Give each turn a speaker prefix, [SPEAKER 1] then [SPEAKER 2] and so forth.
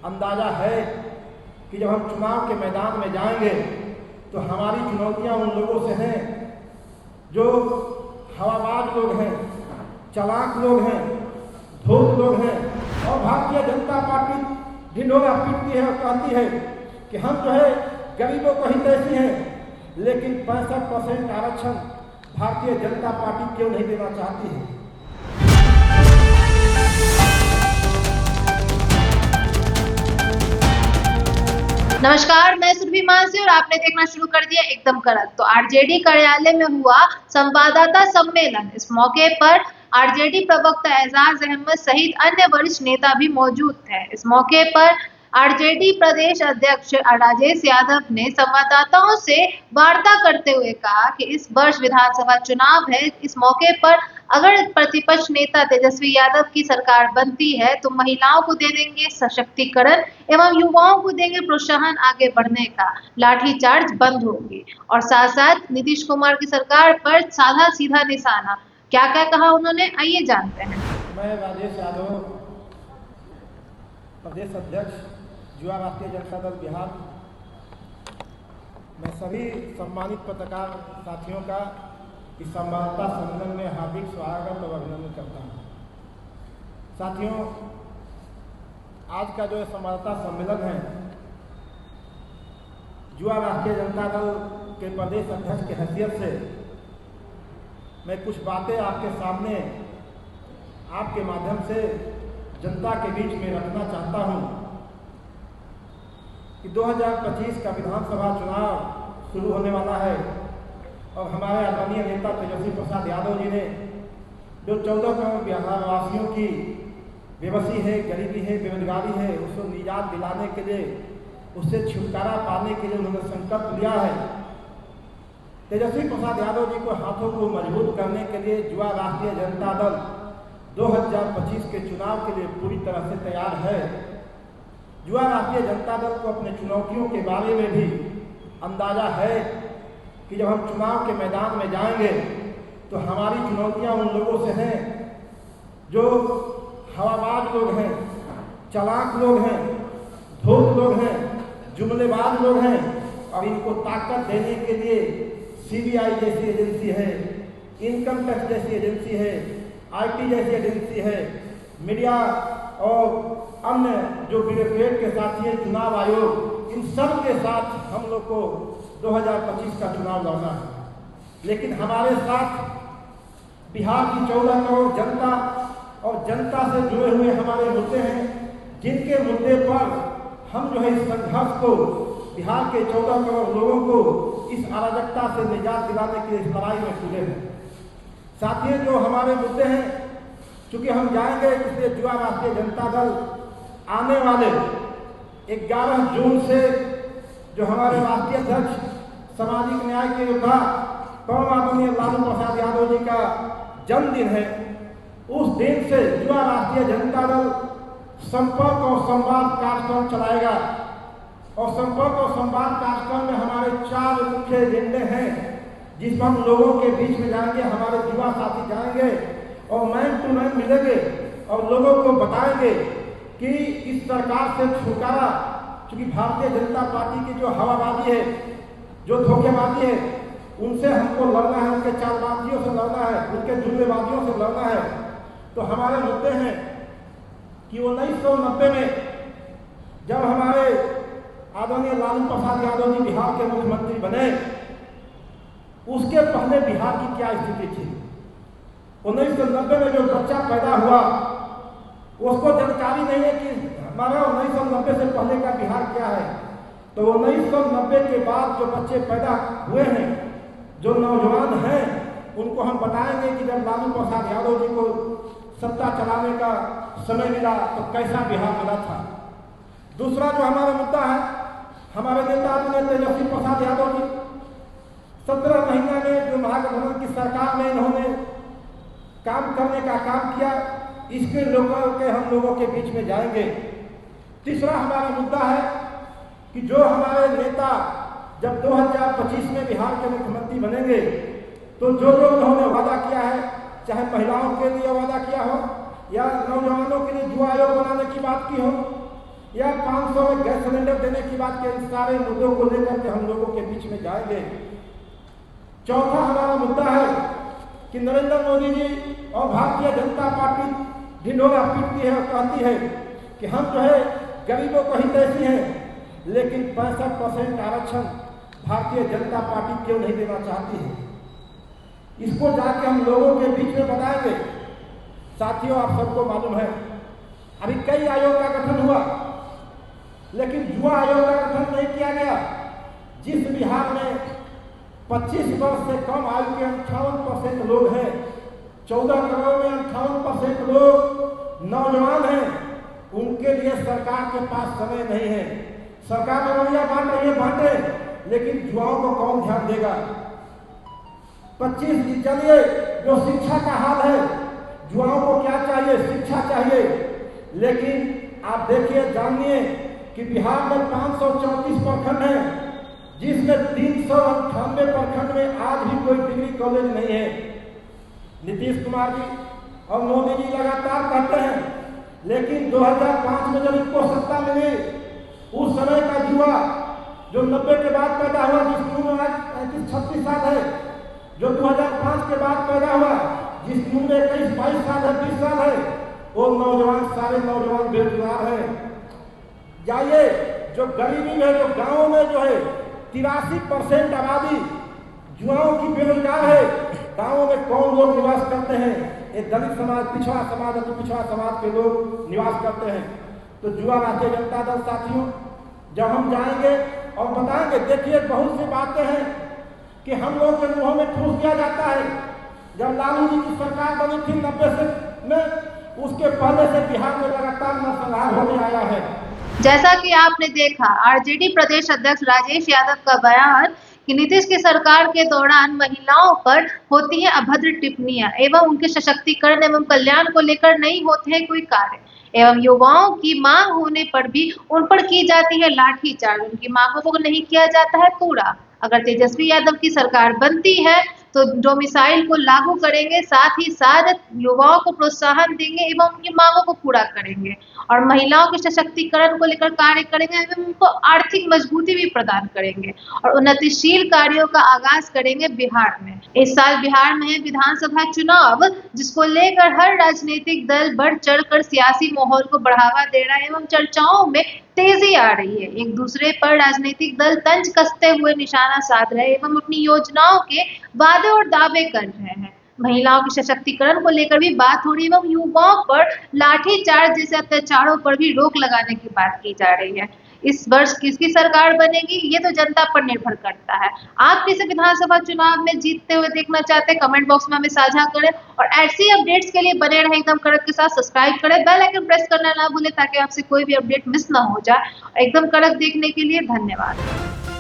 [SPEAKER 1] अंदाज़ा है कि जब हम चुनाव के मैदान में जाएंगे तो हमारी चुनौतियां उन लोगों से हैं जो हवाबाज लोग हैं, चालाक लोग हैं, धूर्त लोग हैं। और भारतीय जनता पार्टी ढिंढोरा पीटती है और कहती है कि हम जो है गरीबों को ही तैसी हैं, लेकिन 65% आरक्षण भारतीय जनता पार्टी क्यों नहीं देना चाहती है।
[SPEAKER 2] नमस्कार, मैं सुरभि मानसी और आपने देखना शुरू कर दिया एकदम कड़क। तो आरजेडी कार्यालय में हुआ संवाददाता सम्मेलन। इस मौके पर आरजेडी प्रवक्ता एजाज अहमद सहित अन्य वरिष्ठ नेता भी मौजूद थे। इस मौके पर आरजेडी प्रदेश अध्यक्ष राजेश यादव ने संवाददाताओं से वार्ता करते हुए कहा कि इस वर्ष विधानसभा चुनाव है। इस मौके पर अगर प्रतिपक्ष नेता तेजस्वी यादव की सरकार बनती है तो महिलाओं को दे देंगे सशक्तिकरण एवं युवाओं को देंगे प्रोत्साहन आगे बढ़ने का, लाठीचार्ज बंद होगी और साथ साथ नीतीश कुमार की सरकार पर साधा सीधा निशाना। क्या क्या कहा उन्होंने, आइए जानते हैं।
[SPEAKER 1] मैं राजेश यादव, प्रदेश अध्यक्ष युवा राष्ट्रीय जनता दल बिहार। मैं सभी सम्मानित पत्रकार साथियों का इस संवाददाता सम्मेलन में हार्दिक स्वागत और अभिनंदन करता हूँ। साथियों, आज का जो संवाददाता सम्मेलन है, युवा राष्ट्रीय जनता दल के प्रदेश अध्यक्ष की हैसियत से मैं कुछ बातें आपके सामने आपके माध्यम से जनता के बीच में रखना चाहता हूँ कि 2025 का विधानसभा चुनाव शुरू होने वाला है और हमारे आदरणीय नेता तेजस्वी प्रसाद यादव जी ने जो 14 करोड़ बिहारवासियों की बेबसी है, गरीबी है, बेरोजगारी है, उसको निजात दिलाने के लिए, उससे छुटकारा पाने के लिए उन्होंने संकल्प लिया है। तेजस्वी प्रसाद यादव जी को हाथों को मजबूत करने के लिए युवा राष्ट्रीय जनता दल 2025 के चुनाव के लिए पूरी तरह से तैयार है। युवा राष्ट्रीय जनता दल को अपने चुनौतियों के बारे में भी अंदाजा है कि जब हम चुनाव के मैदान में जाएंगे तो हमारी चुनौतियां उन लोगों से हैं जो हवाबाज लोग हैं, चालाक लोग हैं, धूर्त लोग हैं, जुमलेबाज लोग हैं और इनको ताकत देने के लिए सीबीआई जैसी एजेंसी है, इनकम टैक्स जैसी एजेंसी है, आईटी जैसी एजेंसी है, मीडिया और अन्य जो ब्यूरोक्रेट के साथी हैं, चुनाव आयोग, इन सब के साथ हम लोग को 2025 का चुनाव लड़ना है। लेकिन हमारे साथ बिहार की 14 करोड़ जनता और जनता से जुड़े हुए हमारे मुद्दे हैं, जिनके मुद्दे पर हम जो है इस संघर्ष को, बिहार के 14 करोड़ लोगों को इस अराजकता से निजात दिलाने के लिए इस लड़ाई में जुटे हैं। साथियों, जो हमारे मुद्दे हैं, चूंकि हम जाएंगे, इसलिए युवा राष्ट्रीय जनता दल आने वाले 11 जून से जो हमारे राष्ट्रीय अध्यक्ष सामाजिक न्याय के योद्धा आदरणीय लालू प्रसाद यादव जी का जन्मदिन है, उस दिन से युवा राष्ट्रीय जनता दल संपर्क और संवाद कार्यक्रम चलाएगा। और संपर्क और संवाद कार्यक्रम में हमारे 4 मुख्य एजेंडे हैं, जिस पर हम लोगों के बीच में जाएंगे, हमारे युवा साथी जाएंगे और मैन टू मैन मिलेंगे और लोगों को बताएंगे कि इस सरकार से छुटकारा, क्योंकि भारतीय जनता पार्टी की जो हवाबाजी है, जो धोखेबाजी है, उनसे हमको लड़ना है, उनके चालबाजियों से लड़ना है, उनके जुमलेबाजियों से लड़ना है। तो हमारे मुद्दे हैं कि 1990 में जब हमारे आदरणीय लालू प्रसाद यादव जी बिहार के मुख्यमंत्री बने, उसके पहले बिहार की क्या स्थिति थी। 1990 में जो बच्चा पैदा हुआ उसको जानकारी नहीं है कि हमारा 1990 से पहले का बिहार क्या है। तो 1990 के बाद जो बच्चे पैदा हुए हैं, जो नौजवान हैं, उनको हम बताएंगे कि जब लालू प्रसाद यादव जी को सत्ता चलाने का समय मिला तो कैसा बिहार मिला था। दूसरा जो हमारा मुद्दा है, हमारे नेता तेजस्वी प्रसाद यादव जी 17 महीना में जो महागठबंधन की सरकार में इन्होंने काम करने का काम किया, इसके लोगों के हम लोगों के बीच में जाएंगे। तीसरा हमारा मुद्दा है कि जो हमारे नेता जब 2025 में बिहार के मुख्यमंत्री बनेंगे तो जो उन्होंने वादा किया है, चाहे महिलाओं के लिए वादा किया हो या नौजवानों के लिए युवा आयोग बनाने की बात की हो या 500 में गैस सिलेंडर देने की बात के इन सारे मुद्दों को लेकर के हम लोगों के बीच में जाएंगे। चौथा हमारा मुद्दा है कि नरेंद्र मोदी जी और भारतीय जनता पार्टी ढिंढोरा पीटती है और कहती है कि हम जो है गरीबों को ही तैसी हैं, लेकिन 65% आरक्षण भारतीय जनता पार्टी क्यों नहीं देना चाहती है, इसको जाके हम लोगों के बीच में बताएंगे। साथियों, आप सबको मालूम है अभी कई आयोग का गठन हुआ, लेकिन युवा आयोग का गठन नहीं किया गया। जिस बिहार में 25 वर्ष से कम आयु के 58% लोग हैं, 14 करोड़ में 58% लोग नौजवान हैं, उनके लिए सरकार के पास समय नहीं है। सरकार नौकरियां बांट रही है, बांटे, लेकिन युवाओं को कौन ध्यान देगा। 25 चलिए, जो शिक्षा का हाल है, युवाओं को क्या चाहिए, शिक्षा चाहिए, लेकिन आप देखिए जानिए कि बिहार में 534 प्रखंड हैं, जिसमें 398 प्रखंड में आज भी कोई डिग्री कॉलेज नहीं है। नीतीश कुमार जी और मोदी जी लगातार कहते हैं, लेकिन 2005 में जब इनको सत्ता मिली, उस समय का युवा जो 90 के बाद पैदा हुआ, जिसकी उम्र आज 35-36 साल है, जो 2005 के बाद पैदा हुआ, जिसकी उम्र 21-22 साल है, 20 साल है, वो नौजवान सारे नौजवान बेरोजगार हैं। जाइए, जो गरीबी में, जो गांवों में जो है 83% आबादी युवाओं की बेरोजगार है। गांवों में कौन लोग निवास करते हैं? एक दलित समाज, पिछड़ा समाज, अति पिछड़ा समाज के लोग निवास करते हैं। तो युवा राष्ट्रीय जनता दल साथियों, जब हम जाएंगे और बताएंगे, देखिए बहुत सी बातें हैं कि हम लोग के मुंहों में ठूस दिया जाता है। जब लालू जी की सरकार बनी थी 90 से में, उसके पहले से बिहार में लगातार नरसंहार होने आया है।
[SPEAKER 2] जैसा कि आपने देखा, आरजेडी प्रदेश अध्यक्ष राजेश यादव का बयान कि नीतीश की सरकार के दौरान महिलाओं पर होती है अभद्र टिप्पणियां एवं उनके सशक्तिकरण एवं कल्याण को लेकर नहीं होते हैं कोई कार्य, एवं युवाओं की मांग होने पर भी उन पर की जाती है लाठीचार्ज, उनकी मांगों को नहीं किया जाता है पूरा। अगर तेजस्वी यादव की सरकार बनती है तो डोमिसाइल को लागू करेंगे, साथ ही साथ युवाओं को प्रोत्साहन देंगे एवं उनकी मांगों को पूरा करेंगे और महिलाओं के सशक्तिकरण को लेकर कार्य करेंगे एवं उनको आर्थिक मजबूती भी प्रदान करेंगे और उन्नतिशील कार्यों का आगाज करेंगे बिहार में। इस साल बिहार में है विधानसभा चुनाव, जिसको लेकर हर राजनीतिक दल बढ़ चढ़कर सियासी माहौल को बढ़ावा दे रहा है एवं चर्चाओं में तेजी आ रही है। एक दूसरे पर राजनीतिक दल तंज कसते हुए निशाना साध रहे एवं अपनी योजनाओं के वादे और दावे कर रहे हैं। महिलाओं के सशक्तिकरण को लेकर भी बात हो रही है एवं युवाओं पर लाठीचार्ज जैसे अत्याचारों पर भी रोक लगाने की बात की जा रही है। इस वर्ष किसकी सरकार बनेगी, ये तो जनता पर निर्भर करता है। आप किसे विधानसभा चुनाव में जीतते हुए देखना चाहते हैं, कमेंट बॉक्स में हमें साझा करें और ऐसी अपडेट्स के लिए बने रहें एकदम कड़क के साथ। सब्सक्राइब करें, बेल आइकन प्रेस करना ना भूलें ताकि आपसे कोई भी अपडेट मिस ना हो जाए। एकदम कड़क देखने के लिए धन्यवाद।